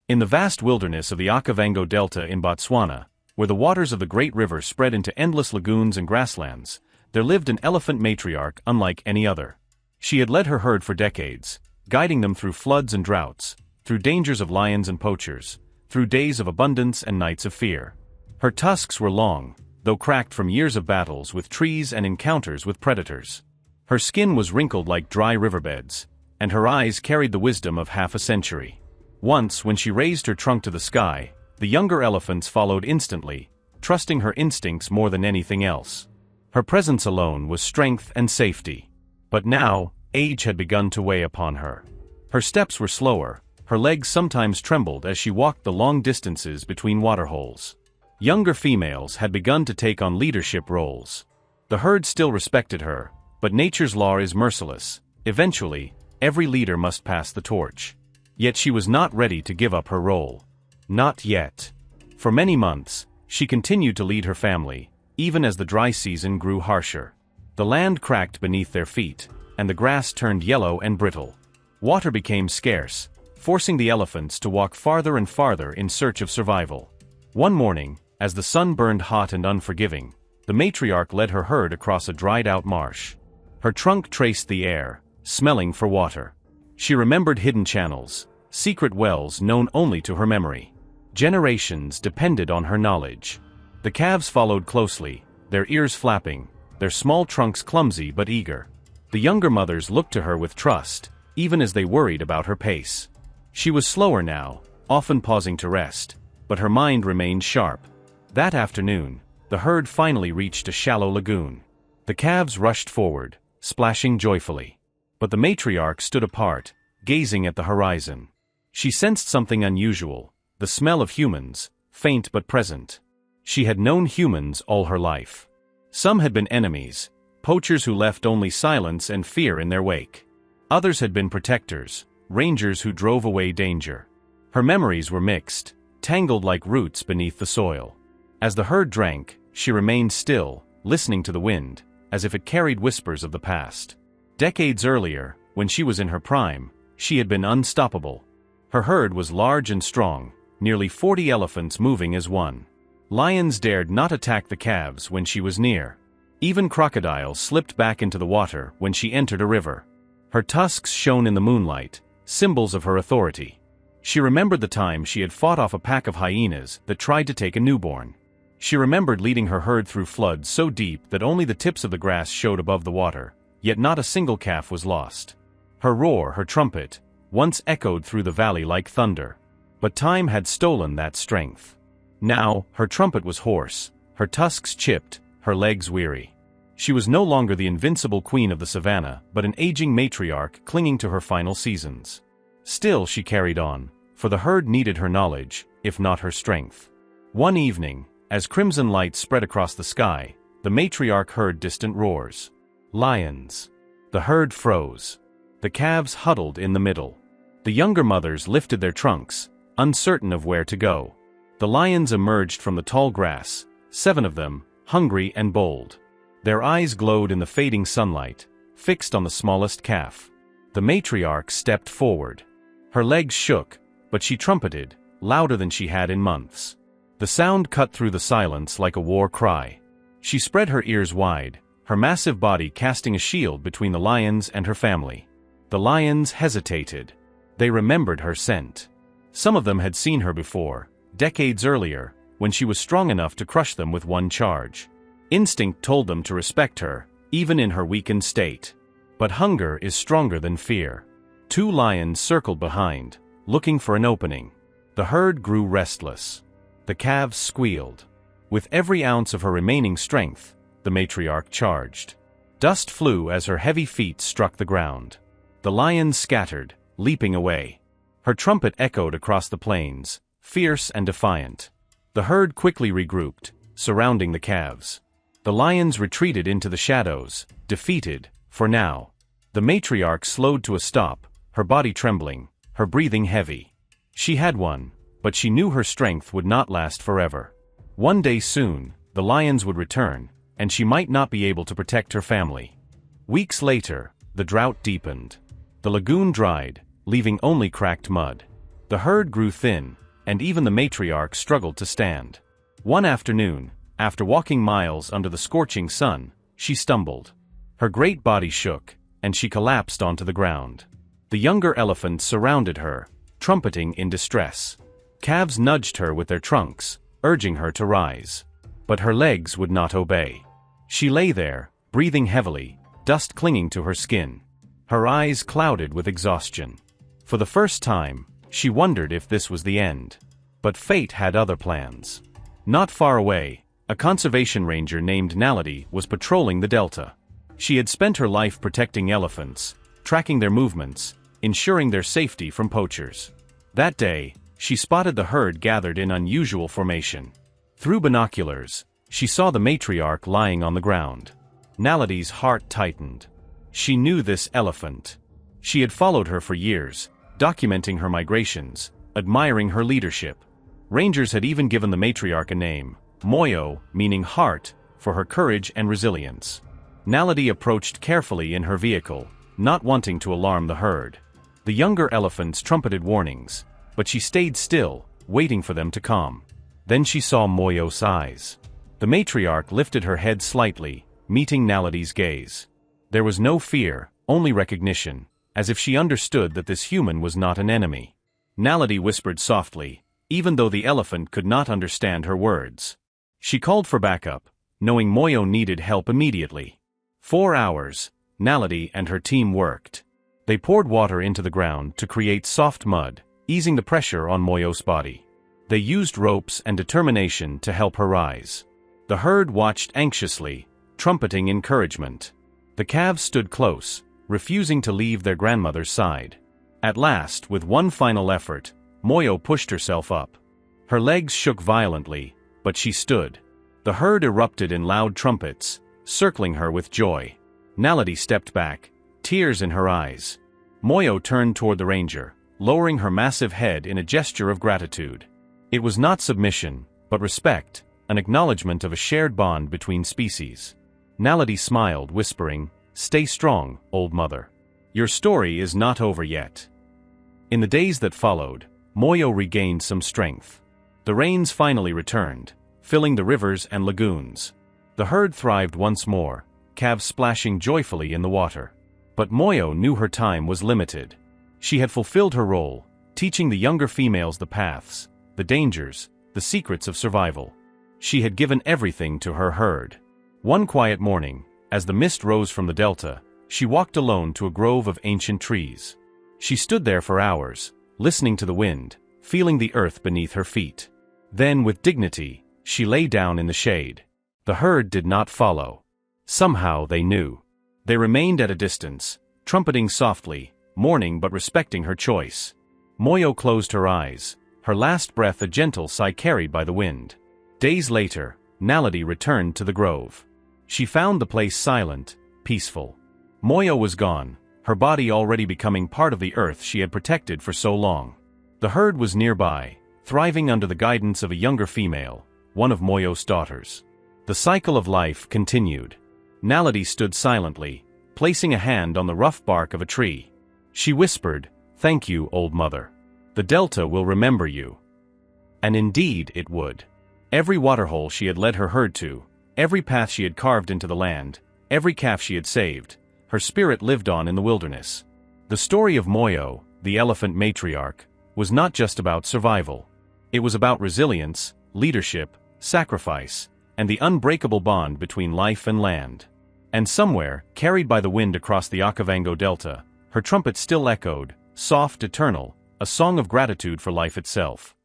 In the vast wilderness of the Okavango Delta in Botswana, where the waters of the great river spread into endless lagoons and grasslands, there lived an elephant matriarch unlike any other. She had led her herd for decades, guiding them through floods and droughts, through dangers of lions and poachers, through days of abundance and nights of fear. Her tusks were long, though cracked from years of battles with trees and encounters with predators. Her skin was wrinkled like dry riverbeds, and her eyes carried the wisdom of half a century. Once, when she raised her trunk to the sky, the younger elephants followed instantly, trusting her instincts more than anything else. Her presence alone was strength and safety. But now, age had begun to weigh upon her. Her steps were slower, her legs sometimes trembled as she walked the long distances between waterholes. Younger females had begun to take on leadership roles. The herd still respected her, but nature's law is merciless. Eventually, every leader must pass the torch. Yet she was not ready to give up her role. Not yet. For many months, she continued to lead her family, even as the dry season grew harsher. The land cracked beneath their feet, and the grass turned yellow and brittle. Water became scarce, forcing the elephants to walk farther and farther in search of survival. One morning, as the sun burned hot and unforgiving, the matriarch led her herd across a dried-out marsh. Her trunk traced the air, smelling for water. She remembered hidden channels, secret wells known only to her memory. Generations depended on her knowledge. The calves followed closely, their ears flapping, their small trunks clumsy but eager. The younger mothers looked to her with trust, even as they worried about her pace. She was slower now, often pausing to rest, but her mind remained sharp. That afternoon, the herd finally reached a shallow lagoon. The calves rushed forward, splashing joyfully. But the matriarch stood apart, gazing at the horizon. She sensed something unusual, the smell of humans, faint but present. She had known humans all her life. Some had been enemies, poachers who left only silence and fear in their wake. Others had been protectors, rangers who drove away danger. Her memories were mixed, tangled like roots beneath the soil. As the herd drank, she remained still, listening to the wind, as if it carried whispers of the past. Decades earlier, when she was in her prime, she had been unstoppable. Her herd was large and strong, nearly 40 elephants moving as one. Lions dared not attack the calves when she was near. Even crocodiles slipped back into the water when she entered a river. Her tusks shone in the moonlight, symbols of her authority. She remembered the time she had fought off a pack of hyenas that tried to take a newborn. She remembered leading her herd through floods so deep that only the tips of the grass showed above the water, yet not a single calf was lost. Her roar, her trumpet, once echoed through the valley like thunder. But time had stolen that strength. Now, her trumpet was hoarse, her tusks chipped, her legs weary. She was no longer the invincible queen of the savanna, but an aging matriarch clinging to her final seasons. Still she carried on, for the herd needed her knowledge, if not her strength. One evening, as crimson light spread across the sky, the matriarch heard distant roars. Lions. The herd froze. The calves huddled in the middle. The younger mothers lifted their trunks, uncertain of where to go. The lions emerged from the tall grass, 7 of them, hungry and bold. Their eyes glowed in the fading sunlight, fixed on the smallest calf. The matriarch stepped forward. Her legs shook, but she trumpeted, louder than she had in months. The sound cut through the silence like a war cry. She spread her ears wide, her massive body casting a shield between the lions and her family. The lions hesitated. They remembered her scent. Some of them had seen her before, decades earlier, when she was strong enough to crush them with one charge. Instinct told them to respect her, even in her weakened state. But hunger is stronger than fear. 2 lions circled behind, looking for an opening. The herd grew restless. The calves squealed. With every ounce of her remaining strength, the matriarch charged. Dust flew as her heavy feet struck the ground. The lions scattered, leaping away. Her trumpet echoed across the plains, fierce and defiant. The herd quickly regrouped, surrounding the calves. The lions retreated into the shadows, defeated, for now. The matriarch slowed to a stop, her body trembling, her breathing heavy. She had won, but she knew her strength would not last forever. One day soon, the lions would return, and she might not be able to protect her family. Weeks later, the drought deepened. The lagoon dried, leaving only cracked mud. The herd grew thin, and even the matriarch struggled to stand. One afternoon, after walking miles under the scorching sun, she stumbled. Her great body shook, and she collapsed onto the ground. The younger elephants surrounded her, trumpeting in distress. Calves nudged her with their trunks, urging her to rise. But her legs would not obey. She lay there, breathing heavily, dust clinging to her skin. Her eyes clouded with exhaustion. For the first time, she wondered if this was the end. But fate had other plans. Not far away, a conservation ranger named Naledi was patrolling the delta. She had spent her life protecting elephants, tracking their movements, ensuring their safety from poachers. That day, she spotted the herd gathered in unusual formation. Through binoculars, she saw the matriarch lying on the ground. Naledi's heart tightened. She knew this elephant. She had followed her for years, documenting her migrations, admiring her leadership. Rangers had even given the matriarch a name, Moyo, meaning heart, for her courage and resilience. Naledi approached carefully in her vehicle, not wanting to alarm the herd. The younger elephants trumpeted warnings, but she stayed still, waiting for them to calm. Then she saw Moyo's eyes. The matriarch lifted her head slightly, meeting Naledi's gaze. There was no fear, only recognition, as if she understood that this human was not an enemy. Naledi whispered softly, even though the elephant could not understand her words. She called for backup, knowing Moyo needed help immediately. 4 hours, Naledi and her team worked. They poured water into the ground to create soft mud, easing the pressure on Moyo's body. They used ropes and determination to help her rise. The herd watched anxiously, trumpeting encouragement. The calves stood close, refusing to leave their grandmother's side. At last, with one final effort, Moyo pushed herself up. Her legs shook violently, but she stood. The herd erupted in loud trumpets, circling her with joy. Naledi stepped back, tears in her eyes. Moyo turned toward the ranger, lowering her massive head in a gesture of gratitude. It was not submission, but respect, an acknowledgement of a shared bond between species. Naledi smiled, whispering, "Stay strong, old mother. Your story is not over yet." In the days that followed, Moyo regained some strength. The rains finally returned, filling the rivers and lagoons. The herd thrived once more, calves splashing joyfully in the water. But Moyo knew her time was limited. She had fulfilled her role, teaching the younger females the paths, the dangers, the secrets of survival. She had given everything to her herd. One quiet morning, as the mist rose from the delta, she walked alone to a grove of ancient trees. She stood there for hours, listening to the wind, feeling the earth beneath her feet. Then, with dignity, she lay down in the shade. The herd did not follow. Somehow they knew. They remained at a distance, trumpeting softly, mourning but respecting her choice. Moyo closed her eyes, her last breath a gentle sigh carried by the wind. Days later, Naledi returned to the grove. She found the place silent, peaceful. Moyo was gone, her body already becoming part of the earth she had protected for so long. The herd was nearby, thriving under the guidance of a younger female, one of Moyo's daughters. The cycle of life continued. Naledi stood silently, placing a hand on the rough bark of a tree. She whispered, "Thank you, old mother. The delta will remember you." And indeed it would. Every waterhole she had led her herd to, every path she had carved into the land, every calf she had saved, her spirit lived on in the wilderness. The story of Moyo, the elephant matriarch, was not just about survival. It was about resilience, leadership, sacrifice, and the unbreakable bond between life and land. And somewhere, carried by the wind across the Okavango Delta, her trumpet still echoed, soft, eternal, a song of gratitude for life itself.